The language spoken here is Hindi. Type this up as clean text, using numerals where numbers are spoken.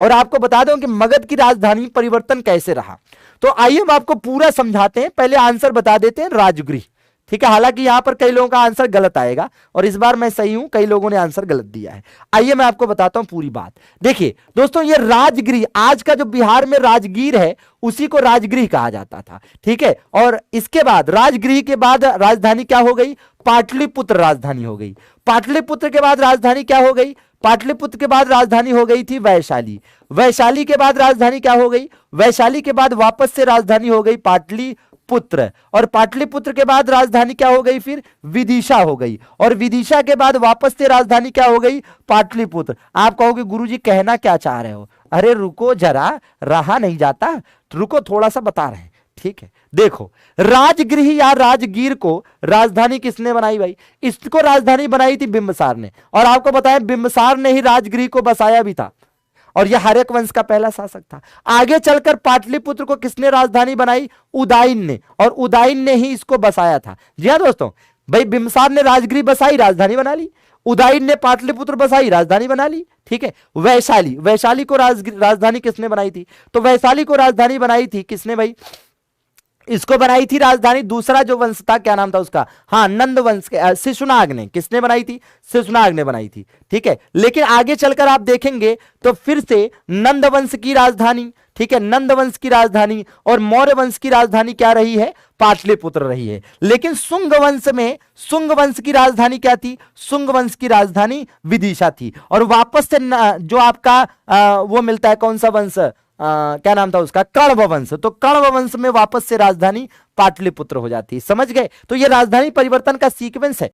और आपको बता दूं कि मगध की राजधानी परिवर्तन कैसे रहा। तो आइए हम आपको पूरा समझाते हैं, पहले आंसर बता देते हैं, राजगृह। ठीक है, हालांकि यहां पर कई लोगों का आंसर गलत आएगा और इस बार मैं सही हूं, कई लोगों ने आंसर गलत दिया है। आइए मैं आपको बताता हूं पूरी बात। देखिए दोस्तों, ये राजगृह, आज का जो बिहार में राजगीर है उसी को राजगृह कहा जाता था। ठीक है, और इसके बाद राजगृह के बाद राजधानी क्या हो गई? पाटलिपुत्र राजधानी हो गई। पाटलिपुत्र के बाद राजधानी क्या हो गई? पाटलिपुत्र के बाद राजधानी हो गई थी वैशाली। वैशाली के बाद राजधानी क्या हो गई? वैशाली के बाद वापस से राजधानी हो गई पाटलिपुत्र, और पाटलिपुत्र के बाद राजधानी क्या हो गई? फिर विदिशा हो गई, और विदिशा के बाद वापस से राजधानी क्या हो गई? पाटलिपुत्र। आप कहोगे गुरुजी कहना क्या चाह रहे हो? अरे रुको जरा, रहा नहीं जाता, रुको थोड़ा सा बता रहे हैं। ठीक है, देखो राजगृह या राजगीर को राजधानी किसने बनाई भाई? इसको राजधानी बनाई थी बिंबिसार ने, और आपको बताया बिंबिसार ने ही राजगृह को बसाया भी था, और यह हर्यक वंश का पहला शासक था। आगे चलकर पाटलिपुत्र को किसने राजधानी बनाई? उदयन ने, और उदयन ने ही इसको बसाया था। जी हाँ दोस्तों, भाई बिंबिसार ने राजगृह बसाई, राजधानी बना ली। उदयन ने पाटलिपुत्र बसाई, राजधानी बना ली। ठीक है, वैशाली, वैशाली को राजधानी किसने बनाई थी? तो वैशाली को राजधानी बनाई थी किसने भाई? इसको बनाई थी राजधानी दूसरा जो वंश था, क्या नाम था उसका? हाँ, नंद वंश के, शिशुनाग ने। किसने बनाई थी? शिशुनाग ने बनाई थी। ठीक है, लेकिन आगे चलकर आप देखेंगे तो फिर से नंद वंश की राजधानी, ठीक है, नंद वंश की राजधानी और मौर्य वंश की राजधानी क्या रही है? पाटलिपुत्र रही है। लेकिन शुंग वंश में, शुंग वंश की राजधानी क्या थी? शुंग वंश की राजधानी विदिशा थी। और वापस से जो आपका वो मिलता है, कौन सा वंश, क्या नाम था उसका? कण्व वंश। तो कण्व वंश में वापस से राजधानी पाटलिपुत्र हो जाती है। समझ गए? तो ये राजधानी परिवर्तन का सीक्वेंस है।